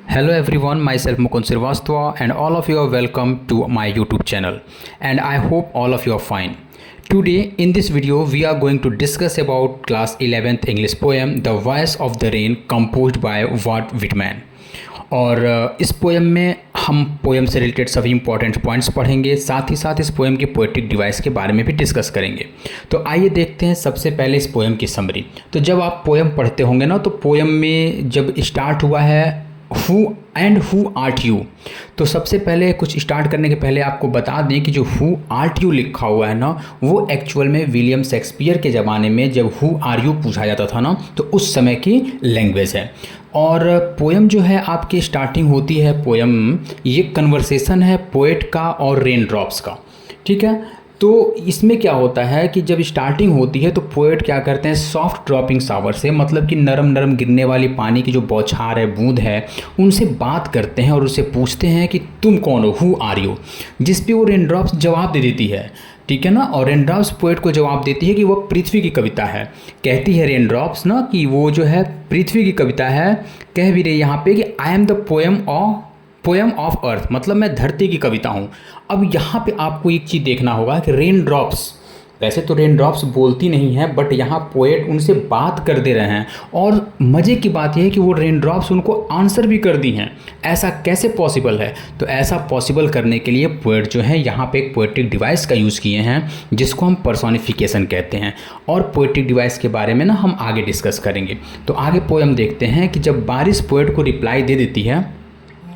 Hello everyone, myself Mukund Srivastava and all of you are welcome to my YouTube channel and I hope all of you are fine. Today in this video we are going to discuss about class 11th English poem The Voice of the Rain composed by Walt Whitman. और इस poem में हम poem से related सभी important points पढ़ेंगे, साथ ही साथ इस पोएम की पोएटिक डिवाइस के बारे में भी डिस्कस करेंगे। तो आइए देखते हैं सबसे पहले इस पोएम की समरी। तो जब आप पोएम पढ़ते होंगे ना, तो पोएम में जब स्टार्ट हुआ है हु आर्ट यू, तो सबसे पहले कुछ स्टार्ट करने के पहले आपको बता दें कि जो हु आर्ट यू लिखा हुआ है ना, वो एक्चुअल में विलियम शेक्सपियर के ज़माने में जब हु आर यू पूछा जाता था ना, तो उस समय की लैंग्वेज है। और पोएम जो है आपकी स्टार्टिंग होती है, पोएम ये कन्वर्सेशन है पोएट का और रेन ड्रॉप्स का, ठीक है। तो इसमें क्या होता है कि जब स्टार्टिंग होती है तो पोएट क्या करते हैं, सॉफ्ट ड्रॉपिंग शावर से, मतलब कि नरम नरम गिरने वाली पानी की जो बौछार है, बूंद है, उनसे बात करते हैं और उससे पूछते हैं कि तुम कौन हो, हु आर यू, जिस पे वो रेन ड्रॉप्स जवाब दे देती है, ठीक है ना। और रेन ड्रॉप्स पोएट को जवाब देती है कि वो पृथ्वी की कविता है। कहती है रेन ड्रॉप्स ना कि वो जो है पृथ्वी की कविता है। कह भी रही यहाँ पे कि I am the poem of earth, मतलब मैं धरती की कविता हूँ। अब यहाँ पे आपको एक चीज़ देखना होगा कि रेन ड्रॉप्स, वैसे तो रेन ड्रॉप्स बोलती नहीं है, बट यहाँ पोएट उनसे बात कर दे रहे हैं। और मज़े की बात यह है कि वो रेन ड्रॉप्स उनको आंसर भी कर दी हैं। ऐसा कैसे पॉसिबल है? तो ऐसा पॉसिबल करने के लिए पोएट जो है यहाँ पे एक पोएटिक डिवाइस का यूज़ किए हैं, जिसको हम पर्सोनिफिकेशन कहते हैं। और पोएटिक डिवाइस के बारे में ना हम आगे डिस्कस करेंगे। तो आगे पोएम देखते हैं कि जब बारिश पोएट को रिप्लाई दे देती है,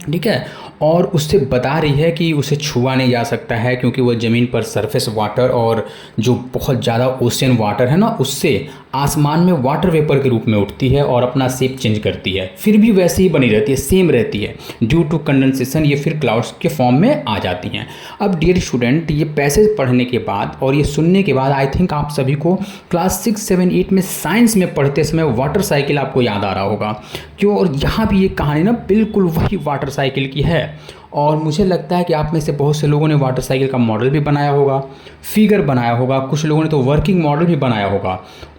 ठीक है, और उससे बता रही है कि उसे छुआ नहीं जा सकता है क्योंकि वह ज़मीन पर सरफेस वाटर और जो बहुत ज़्यादा ओशियन वाटर है ना, उससे आसमान में वाटर वेपर के रूप में उठती है और अपना शेप चेंज करती है, फिर भी वैसे ही बनी रहती है, सेम रहती है। ड्यू टू कंडेंसेशन ये फिर क्लाउड्स के फॉर्म में आ जाती हैं। अब डियर स्टूडेंट, ये पैसेज पढ़ने के बाद और ये सुनने के बाद आई थिंक आप सभी को क्लास 6, 7, 8 में साइंस में पढ़ते समय वाटर साइकिल आपको याद आ रहा होगा क्यों। और यहाँ भी ये कहानी ना बिल्कुल वही वाटर साइकिल की है। और मुझे लगता है कि आप में से बहुत से लोगों ने वाटर साइकिल का मॉडल भी बनाया होगा, फिगर बनाया होगा, कुछ लोगों ने तो वर्किंग मॉडल भी बनाया होगा।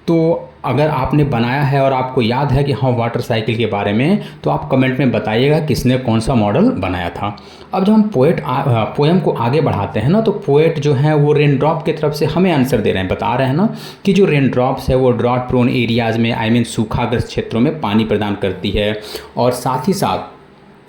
तो अगर आपने बनाया है और आपको याद है कि हाँ वाटर साइकिल के बारे में, तो आप कमेंट में बताइएगा किसने कौन सा मॉडल बनाया था। अब जब हम पोएम को आगे बढ़ाते हैं ना, तो पोएट जो है वो रेन ड्रॉप की तरफ से हमें आंसर दे रहे हैं, बता रहे हैं ना कि जो रेन ड्रॉप्स है वो ड्रॉट प्रोन एरियाज़ में, आई मीन सूखाग्रस्त क्षेत्रों में पानी प्रदान करती है। और साथ ही साथ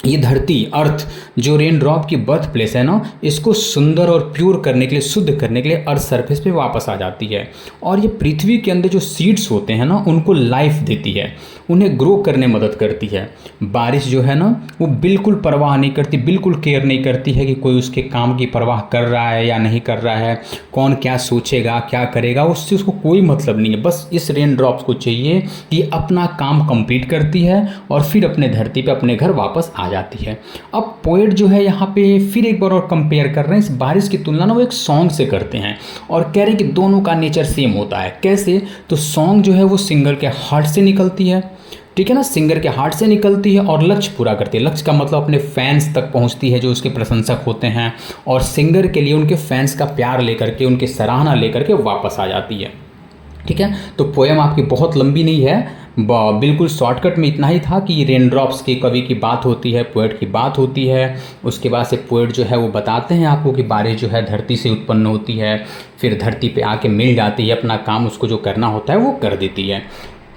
ये धरती, अर्थ, जो रेन ड्रॉप की बर्थ प्लेस है ना, इसको सुंदर और प्योर करने के लिए, शुद्ध करने के लिए अर्थ सरफेस पे वापस आ जाती है। और ये पृथ्वी के अंदर जो सीड्स होते हैं ना, उनको लाइफ देती है, उन्हें ग्रो करने में मदद करती है। बारिश जो है ना, वो बिल्कुल परवाह नहीं करती, बिल्कुल केयर नहीं करती है कि कोई उसके काम की परवाह कर रहा है या नहीं कर रहा है, कौन क्या सोचेगा, क्या करेगा, उससे उसको कोई मतलब नहीं है। बस इस रेन ड्रॉप्स को चाहिए कि अपना काम कंप्लीट करती है और फिर अपने धरती पे, अपने घर वापस आ जाती है। अब पोएट जो है यहाँ पे फिर एक बार और कंपेयर कर रहे हैं, इस बारिश की तुलना ना वो एक सॉन्ग से करते हैं और कह रहे हैं कि दोनों का नेचर सेम होता है। कैसे? तो सॉन्ग जो है वो सिंगर के हार्ट से निकलती है, ठीक है ना, सिंगर के हार्ट से निकलती है और लक्ष्य पूरा करती है। लक्ष्य का मतलब अपने फैंस तक पहुंचती है जो उसके प्रशंसक होते हैं, और सिंगर के लिए उनके फैंस का प्यार लेकर के, उनकी सराहना लेकर के वापस आ जाती है, ठीक है। तो पोएम आपकी बहुत लंबी नहीं है, बिल्कुल शॉर्टकट में इतना ही था कि रेन ड्रॉप्स की कवि की बात होती है, पोएट की बात होती है। उसके बाद से पोएट जो है वो बताते हैं आपको कि बारिश जो है धरती से उत्पन्न होती है, फिर धरती पे आके मिल जाती है, अपना काम उसको जो करना होता है वो कर देती है।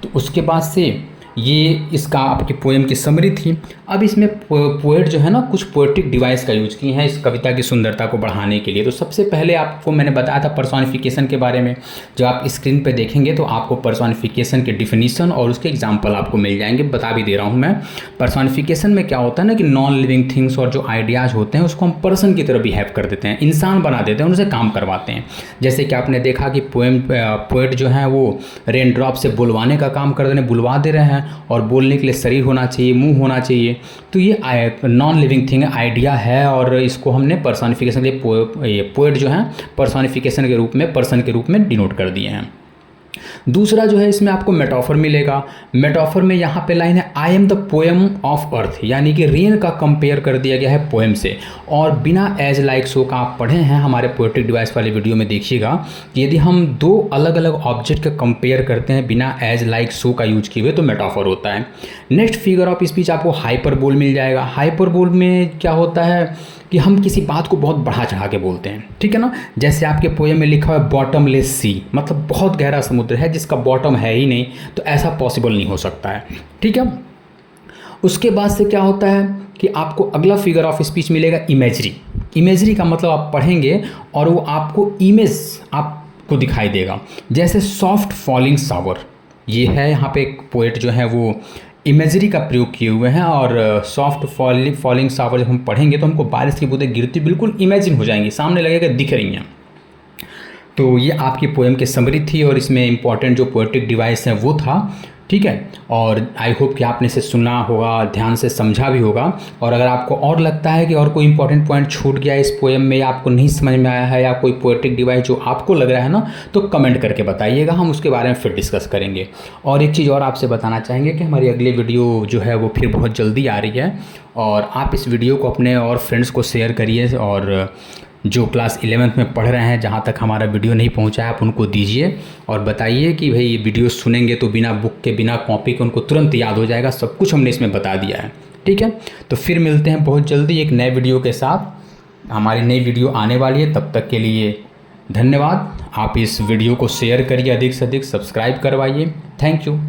तो उसके बाद से ये इसका आपकी पोएम की समरी थी। अब इसमें पोएट जो है ना कुछ पोएटिक डिवाइस का यूज किए हैं इस कविता की सुंदरता को बढ़ाने के लिए। तो सबसे पहले आपको मैंने बताया था पर्सोनिफिकेशन के बारे में। जब आप स्क्रीन पे देखेंगे तो आपको पर्सोनिफिकेशन के डिफिनीशन और उसके एग्जाम्पल आपको मिल जाएंगे, बता भी दे रहा हूँ मैं। पर्सोनिफिकेशन में क्या होता है ना कि नॉन लिविंग थिंग्स और जो आइडियाज़ होते हैं उसको हम पर्सन की तरह बिहेव कर देते हैं, इंसान बना देते हैं, उनसे काम करवाते हैं। जैसे कि आपने देखा कि पोएट जो है वो रेन ड्रॉप से बुलवाने का काम कर रहे हैं, बुलवा दे रहे हैं, और बोलने के लिए शरीर होना चाहिए, मुंह होना चाहिए। तो ये नॉन लिविंग थिंग आइडिया है और इसको हमने पर्सोनिफिकेशन के पोएट जो है पर्सोनिफिकेशन के रूप में, पर्सन के रूप में डिनोट कर दिए हैं। दूसरा जो है इसमें आपको मेटाफर मिलेगा। मेटाफर में यहाँ पे लाइन है I am the poem of earth, यानी कि रेन का कंपेयर कर दिया गया है पोएम से। और बिना एज लाइक सो का आप पढ़े हैं हमारे पोएटिक डिवाइस वाले वीडियो में, देखिएगा कि यदि हम दो अलग अलग ऑब्जेक्ट का कंपेयर करते हैं बिना एज लाइक सो का यूज किए हुए तो मेटाफर होता है। नेक्स्ट फिगर ऑफ स्पीच आपको हाइपरबोल मिल जाएगा। हाइपरबोल में क्या होता है कि हम किसी बात को बहुत बढ़ा चढ़ा के बोलते हैं, ठीक है ना। जैसे आपके पोएम में लिखा हुआ है बॉटमलेस सी, मतलब बहुत गहरा समुद्र है जिसका बॉटम है ही नहीं, तो ऐसा पॉसिबल नहीं हो सकता है, ठीक है। उसके बाद से क्या होता है कि आपको अगला फिगर ऑफ स्पीच मिलेगा इमेजरी। इमेजरी का मतलब आप पढ़ेंगे और वो आपको इमेज आपको दिखाई देगा। जैसे सॉफ्ट फॉलिंग शावर, ये है यहाँ पे एक पोएट जो है वो इमेजरी का प्रयोग किए हुए हैं। और सॉफ्ट फॉलिंग शावर जब हम पढ़ेंगे तो हमको बारिश की बूंदें गिरती बिल्कुल इमेजिन हो जाएंगी, सामने लगेगा दिख रही हैं। तो ये आपकी पोएम की समरी थी और इसमें इंपॉर्टेंट जो पोएटिक डिवाइस है वो था, ठीक है। और आई होप कि आपने इसे सुना होगा, ध्यान से समझा भी होगा। और अगर आपको और लगता है कि और कोई इंपॉर्टेंट पॉइंट छूट गया इस पोएम में या आपको नहीं समझ में आया है या कोई पोएटिक डिवाइस जो आपको लग रहा है ना, तो कमेंट करके बताइएगा, हम उसके बारे में फिर डिस्कस करेंगे। और एक चीज़ और आपसे बताना चाहेंगे कि हमारी अगली वीडियो जो है वो फिर बहुत जल्दी आ रही है और आप इस वीडियो को अपने और फ्रेंड्स को शेयर करिए। और जो क्लास 11th में पढ़ रहे हैं, जहाँ तक हमारा वीडियो नहीं पहुँचा है आप उनको दीजिए और बताइए कि भाई ये वीडियो सुनेंगे तो बिना बुक के बिना कॉपी के उनको तुरंत याद हो जाएगा, सब कुछ हमने इसमें बता दिया है, ठीक है। तो फिर मिलते हैं बहुत जल्दी एक नए वीडियो के साथ। हमारी नई वीडियो आने वाली है, तब तक के लिए धन्यवाद। आप इस वीडियो को शेयर करिए, अधिक से अधिक सब्सक्राइब करवाइए। Thank you.